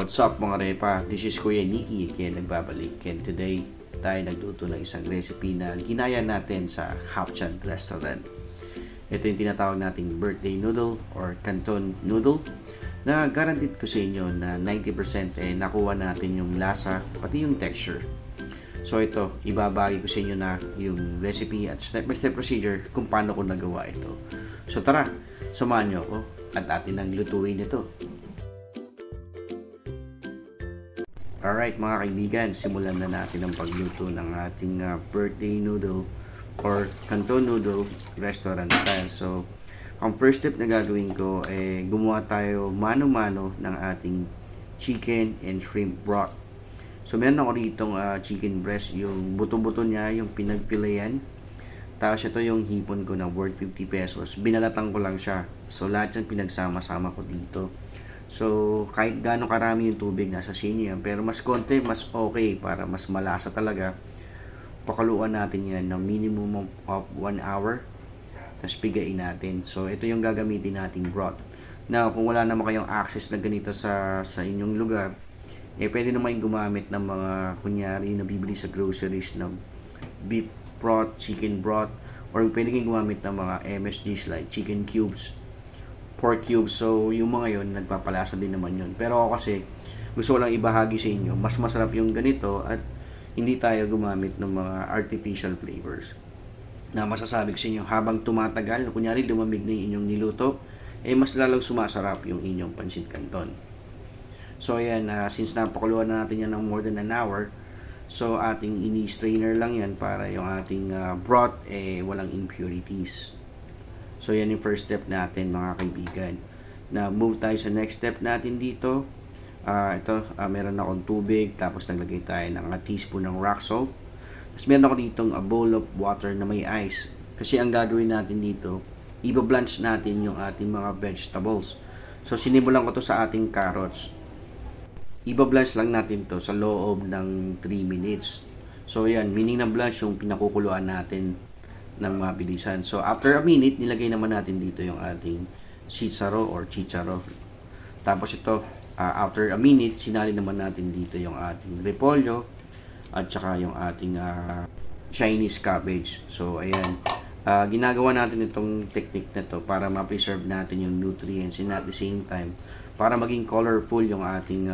What's up mga repa? This is Kuya Nikki kaya nagbabalik. And today, tayo nagluto ng isang recipe na ginaya natin sa Hapchan Restaurant. Ito yung tinatawag nating birthday noodle or canton noodle na guaranteed ko sa inyo na 90% nakuha natin yung lasa pati yung texture. So ito, ibabagi ko sa inyo na yung recipe at step-by-step procedure kung paano ko nagawa ito. So tara, samahan nyo ako at atin ang lutuin ito. Alright mga kaibigan, simulan na natin ang pagluto ng ating birthday noodle or canton noodle restaurant style. So, ang first step na gagawin ko ay gumawa tayo mano-mano ng ating chicken and shrimp broth. So, meron ako ditong chicken breast, yung buto-buto niya, yung pinagfilayan. Tapos ito yung hipon ko na worth 50 pesos. Binalatan ko lang siya. So, lahat yan pinagsama-sama ko dito. So, kahit gaano karami yung tubig, nasa sa inyo yan. Pero mas konti, mas okay para mas malasa talaga. Pakaluan natin yan ng minimum of 1 hour. Tapos pigain natin. So, ito yung gagamitin nating broth. Now, kung wala naman kayong access na ganito sa inyong lugar, pwede naman gumamit ng mga, kunyari, nabibili sa groceries ng beef broth, chicken broth, or pwede kayong gumamit ng mga MSGs like chicken cubes, pork cubes. So, yung mga yon nagpapalasa din naman yun. Pero ako kasi, gusto ko lang ibahagi sa inyo, mas masarap yung ganito at hindi tayo gumamit ng mga artificial flavors. Na masasabi ko sa inyo, habang tumatagal, kunyari lumamig na yung inyong niluto, mas lalong sumasarap yung inyong pancit canton. So, ayan, since napakuluan na natin yan ng more than an hour, so ating ini-strainer lang yan para yung ating broth walang impurities. So, yan yung first step natin mga kaibigan. Na move tayo sa next step natin dito. Meron akong tubig, tapos naglagay tayo ng teaspoon ng rock salt. Tapos meron ako ditong a bowl of water na may ice. Kasi ang gagawin natin dito, i-blanch natin yung ating mga vegetables. So, sinimulan ko to sa ating carrots. I-blanch lang natin to sa loob ng 3 minutes. So, yan, meaning na blanch yung pinakukuluan natin ng mabilisan. So, after a minute, nilagay naman natin dito yung ating chicharo or chicharo. Tapos ito, after a minute, sinali naman natin dito yung ating repolyo at saka yung ating Chinese cabbage. So, ayan. Ginagawa natin itong technique na to para ma-preserve natin yung nutrients and at the same time, para maging colorful yung ating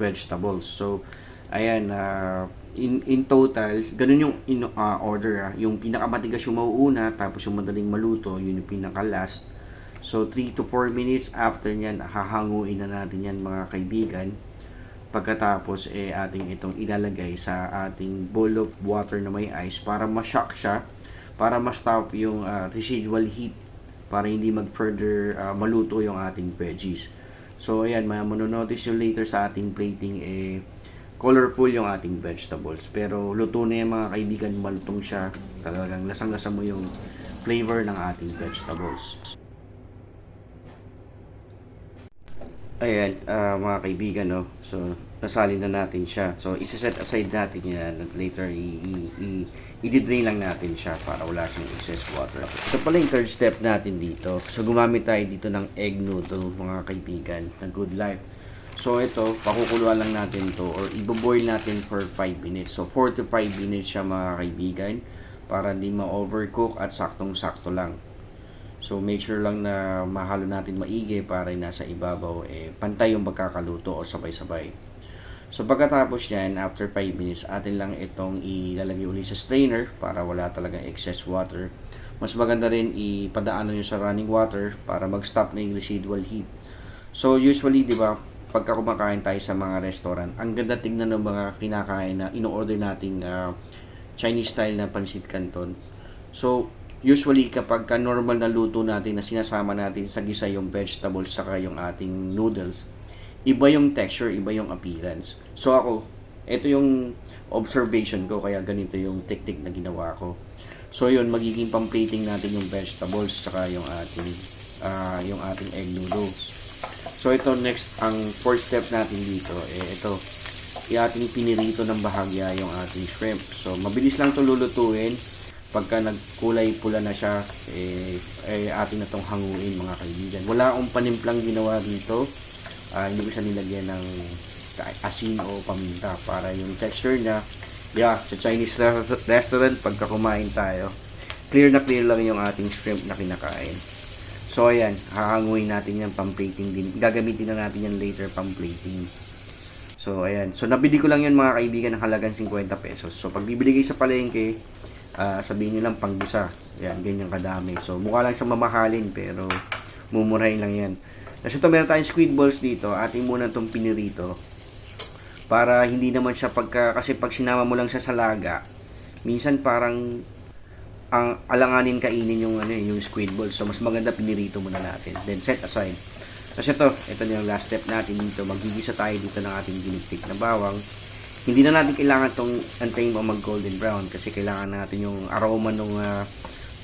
vegetables. So, ayan, in total, ganun yung order. Yung pinakamatigas yung mauuna, tapos yung madaling maluto, yun yung pinaka-last. So, 3 to 4 minutes after nyan, hahanguin na natin yan mga kaibigan. Pagkatapos, ating itong ilalagay sa ating bowl of water na may ice para ma-shock siya, para ma-stop yung residual heat, para hindi mag-further maluto yung ating veggies. So, ayan, manonotice yung later sa ating plating, colorful yung ating vegetables. Pero luto na yan mga kaibigan, malutong siya. Talagang lasang-lasa mo yung flavor ng ating vegetables. Ayan, mga kaibigan, no? So, nasalin na natin siya. So, isa-set aside natin yan at later i-drain lang natin siya para wala siyang excess water. Ito pala yung third step natin dito. So, gumamit tayo dito ng egg noodle, mga kaibigan, na Good Life. So, ito, pakukuluan lang natin to or i-boil natin for 5 minutes. So, 4 to 5 minutes siya mga kaibigan para hindi ma-overcook at saktong-sakto lang. So, make sure lang na mahalo natin maigi para nasa ibabaw pantay yung pagkakaluto o sabay-sabay. So, pagkatapos yan, after 5 minutes, atin lang itong ilalagay ulit sa strainer para wala talagang excess water. Mas maganda rin ipadaanan nyo sa running water para mag-stop na yung residual heat. So, usually, di ba, pagka kumakain tayo sa mga restaurant, ang ganda tingnan ng mga kinakain na ino-order nating Chinese style na pancit canton. So, usually kapag normal na luto natin na sinasama natin sa gisa yung vegetables saka yung ating noodles, iba yung texture, iba yung appearance. So ako, ito yung observation ko, kaya ganito yung technique na ginawa ko. So yun, magiging pang-plating natin yung vegetables saka yung ating egg noodles. So ito next, ang fourth step natin dito, ito, ating pinirito ng bahagya yung ating shrimp. So mabilis lang ito lulutuin. Pagka nagkulay pula na siya, atin na itong hanguin mga kaibigan. Wala akong panimplang ginawa dito. Hindi ko siya nilagyan ng asin o paminta para yung texture niya, sa Chinese restaurant pagka kumain tayo, clear na clear lang yung ating shrimp na kinakain. So ayan, hahanguin natin yan pang-plating din. Gagamitin na natin yan later pang-plating. So ayan, so nabili ko lang yan mga kaibigan ng halagang 50 pesos. So pag bibili kayo sa palengke, sabihin nyo lang pang-gisa. Ayan, ganyan kadami. So mukha lang sa mamahalin pero mumurahin lang yan. Kasi ito meron tayong squid balls dito. Ating muna itong pinirito para hindi naman siya kasi pag sinama mo lang siya sa laga, minsan parang ang alanganin kainin yung yung squid balls. So mas maganda pinirito muna natin. Then set aside. Kasi ito na yung last step natin dito. Magigisa tayo dito ng ating ginigpik na bawang. Hindi na natin kailangan tong antayin mo mag golden brown kasi kailangan natin yung aroma nung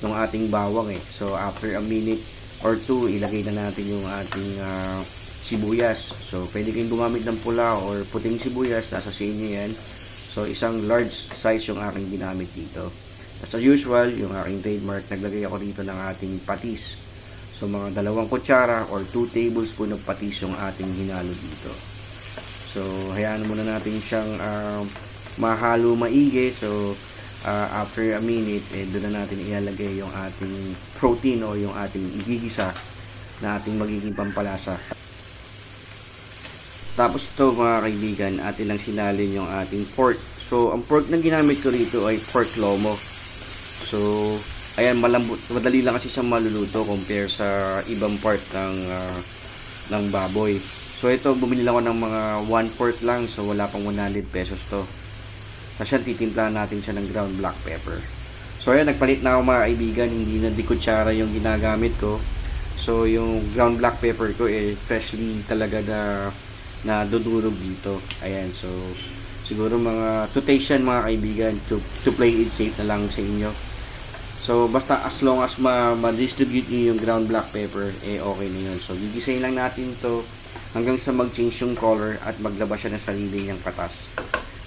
ating bawang So after a minute or 2, ilagay na natin yung ating sibuyas. So pwede kayong gumamit ng pula or puting sibuyas, nasa sa inyo yan. So isang large size yung aking ginamit dito. As usual, yung aking trademark, naglagay ako dito ng ating patis. So mga 2 kutsara or 2 tablespoon ng patis yung ating hinalo dito. So hayaan muna natin siyang mahalo maigi. So after a minute, doon na natin ilalagay yung ating protein o yung ating igigisa na ating magiging pampalasa. Tapos ito mga kaibigan, atin lang sinalin yung ating pork. So ang pork na ginamit ko rito ay pork lomo. So ayan, malambot, madali lang kasi siyang maluluto compare sa ibang part ng baboy. So ito, bumili lang ako ng mga 1/4 lang, so wala pang 100 pesos to. Kasi titimplahan natin siya ng ground black pepper. So ayan, nagpalit na ako mga kaibigan, hindi na di kutsara yung ginagamit ko. So yung ground black pepper ko freshly talaga na dudurog dito. Ayan, so siguro mga to taste yan mga kaibigan, to play it safe na lang sa inyo. So basta as long as ma-distribute niyo yung ground black pepper, okay na yun. So gigisahin lang natin to hanggang sa mag-change yung color at maglabas siya ng sarili niyang katas.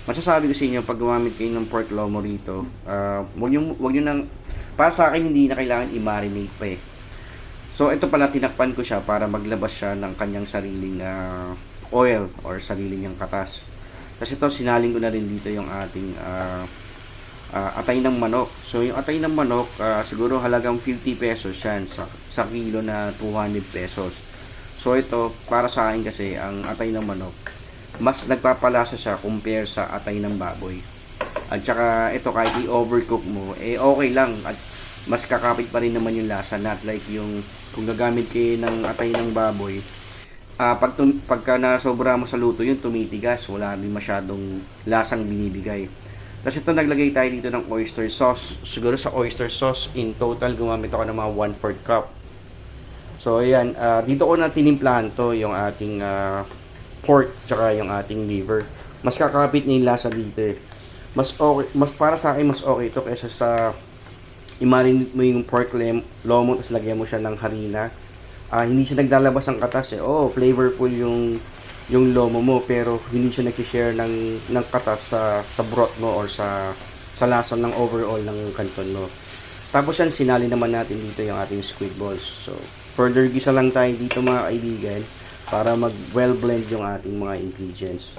Masasabi ko sa inyo, pag gumamit kayo ng pork lomo rito, wag nyo nang, para sa akin hindi na kailangan i-marinate pa So ito pala, tinakpan ko siya para maglabas siya ng kanyang sariling oil or sarili niyang katas. Kasi ito, sinaling ko na rin dito yung ating atay ng manok. So yung atay ng manok, siguro halagang 50 pesos yan sa kilo na 200 pesos. So ito, para sa akin kasi, ang atay ng manok, mas nagpapalasa siya compare sa atay ng baboy. At saka ito, kahit i-overcook mo, okay lang. At mas kakapit pa rin naman yung lasa. Not like yung kung gagamit kayo ng atay ng baboy, pagka nasobra mo sa luto yun, tumitigas. Wala din masyadong lasang binibigay. Tapos ito, naglagay tayo dito ng oyster sauce. Siguro sa oyster sauce, in total, gumamit ako ng mga 1/4 cup. So ayan, dito ko na tinimplahan to yung ating pork tsaka yung ating liver. Mas kakapit na yung lasa dito Mas okay, mas para sa akin mas okay ito kaysa sa i-marinate mo yung pork lomo tapos lagyan mo siya ng harina. Hindi siya naglalabas ng katas flavorful yung lomo mo pero hindi siya nag-share ng katas sa broth mo or sa lasa ng overall ng canton mo. Tapos yan, sinali naman natin dito yung ating squid balls. So further gisa lang tayo dito mga kaibigan para mag well blend yung ating mga ingredients.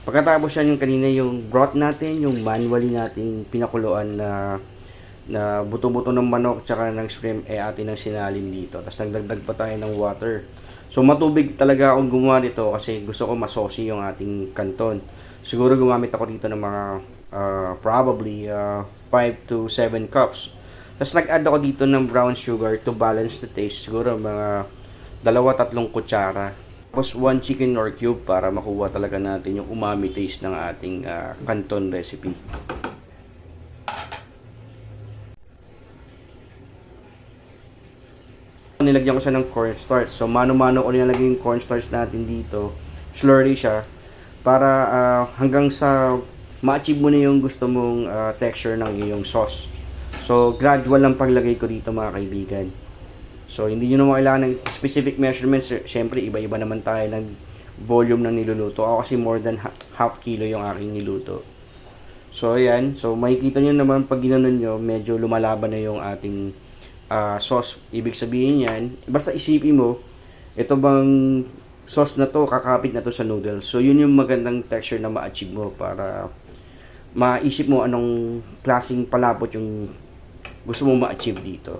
Pagkatapos yan, yung kanina yung broth natin, yung manually nating pinakuluan na buto-buto ng manok tsaka ng shrimp atin ang sinalin dito. Tapos nagdagdag pa tayo ng water. So matubig talaga akong gumawa nito kasi gusto ko masosi yung ating canton. Siguro gumamit ako dito ng mga probably 5 to 7 cups. Tapos nag-add ako dito ng brown sugar to balance the taste. Siguro mga 2-3 kutsara. Tapos 1 chicken or cube para makuha talaga natin yung umami taste ng ating canton recipe. Nilagyan ko siya ng cornstarch. So mano-mano ko nilalagay yung cornstarch natin dito. Slurry siya para hanggang sa ma-achieve mo na yung gusto mong texture ng iyong sauce. So gradual lang paglagay ko dito mga kaibigan. So hindi nyo naman kailangan ng specific measurements. Siyempre iba-iba naman tayo ng volume ng niluluto. Ako kasi more than half kilo yung aking niluto. So ayan, so makikita nyo naman pag ginanon nyo, medyo lumalaban na yung ating sauce. Ibig sabihin yan, basta isipin mo, ito bang sauce na to, kakapit na to sa noodles. So, yun yung magandang texture na ma-achieve mo para maisip mo anong klaseng palabot yung gusto mo ma-achieve dito.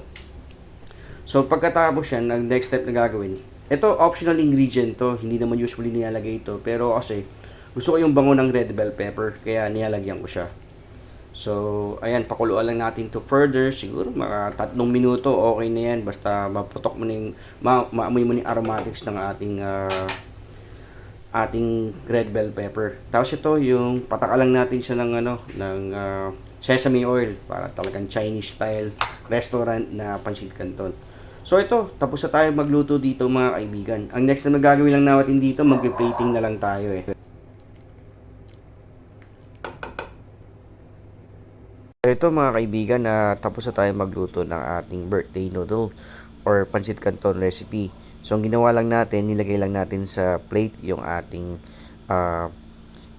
So, pagkatapos yan, ang next step na gagawin, ito, optional ingredient to. Hindi naman usually nilalagay ito. Pero kasi, gusto ko yung bango ng red bell pepper. Kaya nilalagyan ko siya. So, ayan, pakuluan lang natin to further. Siguro, mga 3 minuto, okay na yan. Basta maputok mo na yung, maamoy mo na yung aromatics ng ating red bell pepper. Tapos ito, yung patakalan natin siya ng, sesame oil. Para talagang Chinese style restaurant na pansit canton. So ito, tapos na tayo magluto dito mga kaibigan. Ang next na magagawin lang natin dito, magpe-plating na lang tayo eh. Ito mga kaibigan, na tapos na tayo magluto ng ating birthday noodle or pancit canton recipe. So ang ginawa lang natin, nilagay lang natin sa plate yung ating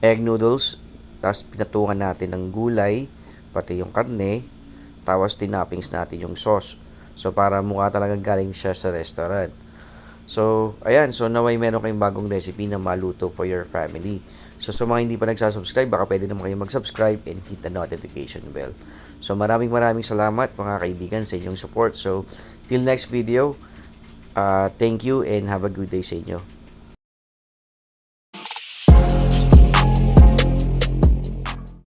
egg noodles. Tapos pinatungan natin ng gulay, pati yung karne. Tapos tinappings natin yung sauce. So, para mukha talagang galing siya sa restaurant. So, ayan. So, naway meron kayong bagong recipe na maluto for your family. So, sa mga hindi pa nagsasubscribe, baka pwede naman kayong mag-subscribe and hit the notification bell. So, maraming salamat mga kaibigan sa inyong support. So, till next video, thank you and have a good day sa inyo.